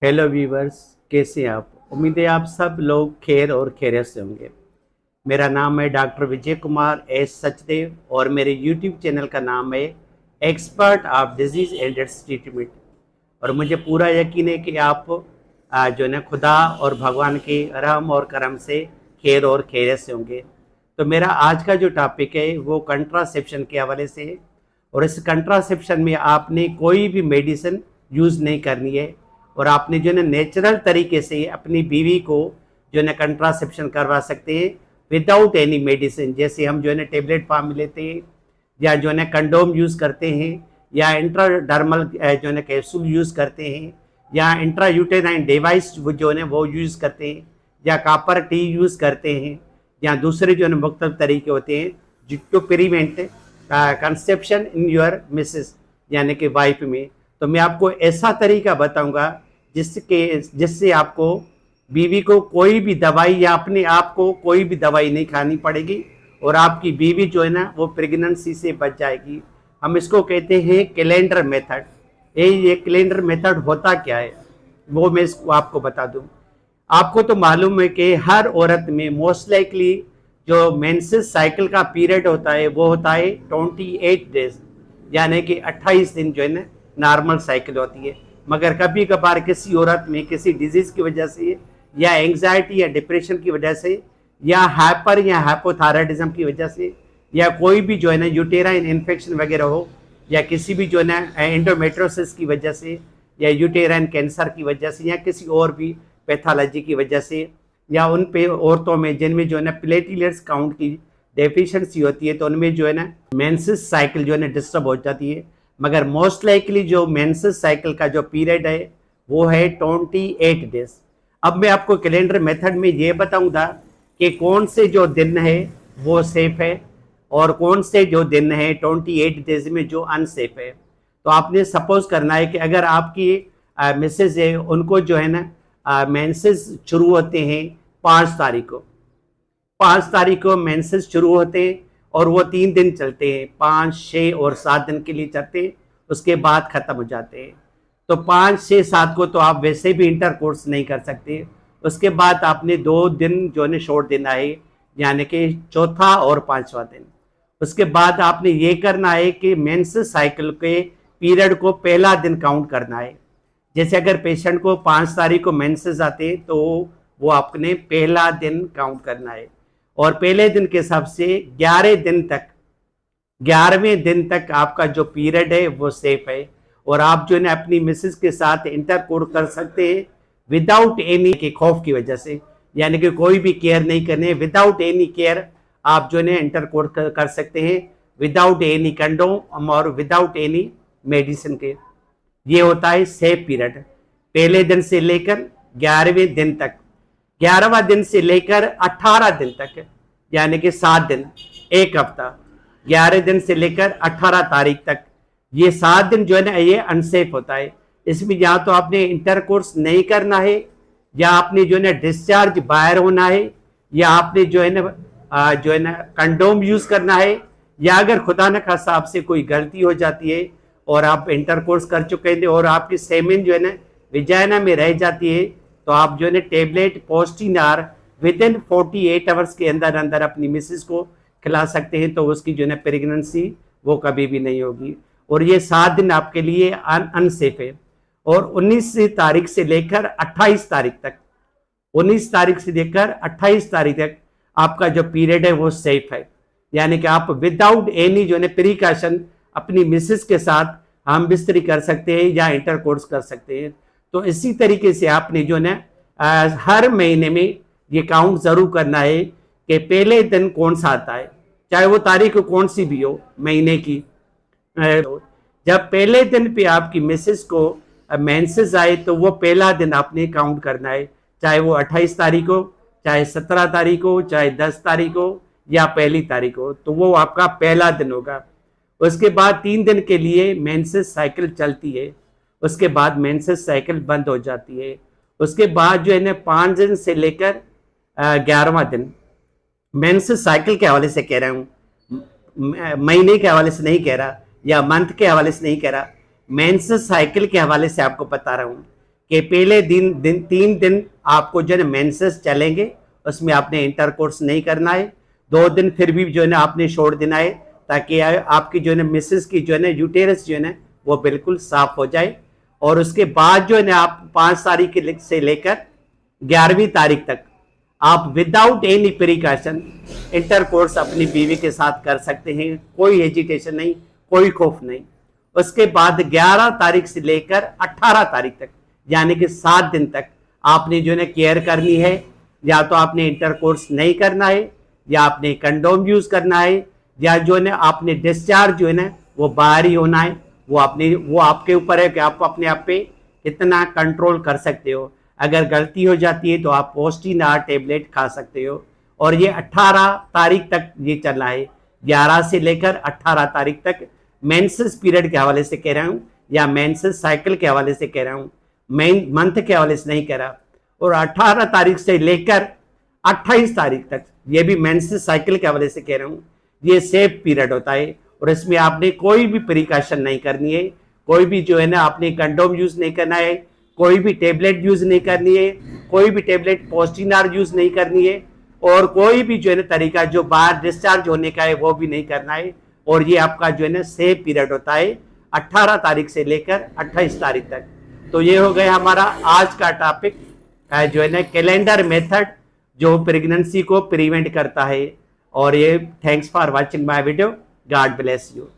Hello viewers, कैसे हैं आप? उम्मीद है आप सब लोग खैर और खैरियत से होंगे। मेरा नाम है डॉक्टर विजय कुमार एस सचदेव और मेरे यूट्यूब चैनल का नाम है expert of disease and it's treatment. और मुझे पूरा यकीन है कि आप जो है ना खुदा और भगवान के रहम और करम से खैर और खैरियत से होंगे। तो मेरा आज का जो टॉपिक है वो कंट्रासेप्शन के हवाले से है। और इस कंट्रासेप्शन में आपने कोई भी मेडिसिन यूज़ नहीं करनी है और आपने जो है ना नेचुरल तरीके से अपनी बीवी को जो है ना कंट्रासेप्शन करवा सकते हैं विदाउट एनी मेडिसिन। जैसे हम जो है ना टेबलेट फॉर्म में लेते हैं या जो है ना कंडोम यूज़ करते हैं या इंट्राडर्मल जो है ना कैप्सूल यूज़ करते हैं या इंट्रायूटेराइन डिवाइस जो है ना वो यूज़ करते हैं या कापर टी यूज़ करते हैं या दूसरे जो है ना मुख्तलिफ तरीके होते हैं to prevent conception in your missus यानी कि वाइफ में। तो मैं आपको ऐसा तरीका बताऊंगा जिससे आपको बीवी को कोई भी दवाई या अपने आप को कोई भी दवाई नहीं खानी पड़ेगी और आपकी बीवी जो है ना वो प्रेगनेंसी से बच जाएगी। हम इसको कहते हैं कैलेंडर मेथड। ये कैलेंडर मेथड होता क्या है वो मैं इसको आपको बता दूं। आपको तो मालूम है कि हर औरत में मोस्ट लाइकली जो मेंसेस साइकिल का पीरियड होता है वो होता है 28 डेज यानी कि 28 दिन जो है ना नॉर्मल साइकिल होती है। मगर कभी कभार किसी औरत में किसी डिजीज़ की वजह से या एंग्जाइटी या डिप्रेशन की वजह से या हाइपर या हाइपोथायराइडिज्म की वजह से या कोई भी जो है ना यूटेराइन इन्फेक्शन वगैरह हो या किसी भी जो है ना एंडोमेट्रोसिस की वजह से या यूटेराइन कैंसर की वजह से या किसी और भी पैथोलॉजी की वजह से या उन पे औरतों में जिनमें जो है ना प्लेटलेट्स काउंट की डेफिशिएंसी होती है तो उनमें जो है ना मेंसेस साइकिल जो है ना डिस्टर्ब हो जाती है। मगर मोस्ट लाइकली जो मेंसेस साइकिल का जो पीरियड है वो है 28 डेज। अब मैं आपको कैलेंडर मेथड में ये बताऊंगा कि कौन से जो दिन है वो सेफ है और कौन से जो दिन है 28 डेज में जो अनसेफ है। तो आपने सपोज करना है कि अगर आपकी मिसेज है उनको जो है ना मेंसेस शुरू होते हैं 5 तारीख को। 5 तारीख को मेंसेस शुरू होते हैं और वो 3 दिन चलते हैं, 5, 6 और 7 दिन के लिए चलते हैं, उसके बाद ख़त्म हो जाते हैं। तो 5, 6, 7 को तो आप वैसे भी इंटरकोर्स नहीं कर सकते। उसके बाद आपने 2 दिन जो है छोड़ देना है यानी कि चौथा और 5वां दिन। उसके बाद आपने ये करना है कि मेंसेस साइकिल के पीरियड को पहला दिन काउंट करना है। जैसे अगर पेशेंट को 5 तारीख को मेंसेस आते हैं तो वो आपने पहला दिन काउंट करना है और पहले दिन के हिसाब से 11वें दिन तक आपका जो पीरियड है वो सेफ है और आप जो है अपनी मिसेस के साथ इंटरकोर्स कर सकते हैं विदाउट एनी के खौफ की वजह से, यानी कि कोई भी केयर नहीं करने, विदाउट एनी केयर आप जो है इंटरकोर्स कर सकते हैं विदाउट एनी कंडोम और विदाउट एनी मेडिसिन के। ये होता है सेफ पीरियड पहले दिन से लेकर 11वें दिन तक। 11वां दिन से लेकर 18 दिन तक यानी कि 7 दिन, एक हफ्ता। 11 दिन से लेकर 18 तारीख तक ये 7 दिन जो है ना ये अनसेफ होता है। इसमें या तो आपने इंटरकोर्स नहीं करना है या आपने जो है ना डिस्चार्ज बाहर होना है या आपने जो है ना कंडोम यूज करना है या अगर खुदा न खासा आपसे कोई गलती हो जाती है और आप इंटरकोर्स कर चुके हैं और आपकी सेमेन जो है ना विजाइना में रह जाती है तो आप जो है ना टेबलेट पोस्टिनार विद इन 48 आवर्स के अंदर अंदर अपनी मिसेस को खिला सकते हैं तो उसकी जो है ना प्रेगनेंसी वो कभी भी नहीं होगी। और ये 7 दिन आपके लिए अनसेफ है। और 19 तारीख से लेकर 28 तारीख तक, 19 तारीख से लेकर 28 तारीख तक आपका जो पीरियड है वो सेफ है, यानी कि आप विदाउट एनी जो है प्रिकॉशन अपनी मिसेस के साथ हम बिस्तरी कर सकते हैं या इंटरकोर्स कर सकते हैं। तो इसी तरीके से आपने जो है हर महीने में ये काउंट जरूर करना है कि पहले दिन कौन सा आता है, चाहे वो तारीख कौन सी भी हो महीने की। जब पहले दिन पे आपकी मिसेस को मेंसेस आए तो वो पहला दिन आपने काउंट करना है, चाहे वो 28 तारीख हो, चाहे 17 तारीख हो, चाहे 10 तारीख हो या पहली तारीख हो, तो वो आपका पहला दिन होगा। उसके बाद 3 दिन के लिए मेंसेस साइकिल चलती है, उसके बाद मेंसेस साइकिल बंद हो जाती है। उसके बाद जो है ना 5 दिन से लेकर 11वां दिन, मेंसेस साइकिल के हवाले से कह रहा हूँ, महीने के हवाले से नहीं कह रहा या मंथ के हवाले से नहीं कह रहा, मेंसेस साइकिल के हवाले से आपको बता रहा हूँ कि पहले दिन 3 दिन आपको जो है मेंसेस चलेंगे, उसमें आपने इंटरकोर्स नहीं करना है। 2 दिन फिर भी जो है ना आपने छोड़ देना है, ताकि आपकी जो है ना मिसेस की जो है ना यूटेरस जो है ना वो बिल्कुल साफ हो जाए। और उसके बाद जो है ना आप 5 तारीख से लेकर 11वीं तारीख तक आप विदाउट एनी प्रिकॉशन इंटरकोर्स अपनी बीवी के साथ कर सकते हैं। कोई हेजिटेशन नहीं, कोई खौफ नहीं। उसके बाद 11 तारीख से लेकर 18 तारीख तक, यानी कि 7 दिन तक आपने जो है केयर करनी है। या तो आपने इंटरकोर्स नहीं करना है, या आपने कंडोम यूज करना है, या जो है आपने डिस्चार्ज जो है ना वो बाहर ही होना है। वो आपके ऊपर है कि आप अपने आप पे कितना कंट्रोल कर सकते हो। अगर गलती हो जाती है तो आप पोस्टिनार टेबलेट खा सकते हो। और ये 18 तारीख तक ये चल रहा है, 11 से लेकर 18 तारीख तक। मेंसेस पीरियड के हवाले से कह रहा हूँ, या मेंसेस साइकिल के हवाले से कह रहा हूँ, मेन मंथ के हवाले से नहीं कह रहा। और 18 तारीख से लेकर 28 तारीख तक, ये भी मेंसेस साइकिल के हवाले से कह रहा हूँ, ये सेफ पीरियड होता है। और इसमें आपने कोई भी प्रिकॉशन नहीं करनी है, कोई भी जो है ना आपने कंडोम यूज नहीं करना है, कोई भी टेबलेट यूज नहीं करनी है, कोई भी टेबलेट पोस्टिनार यूज नहीं करनी है, और कोई भी जो है ना तरीका जो बाहर डिस्चार्ज होने का है वो भी नहीं करना है। और ये आपका जो है ना सेफ पीरियड होता है 18 तारीख से लेकर 28 तारीख तक। तो ये हो गया हमारा आज का टॉपिक, जो है ना कैलेंडर मेथड जो प्रेगनेंसी को प्रिवेंट करता है। और ये thanks for watching my video. God bless you.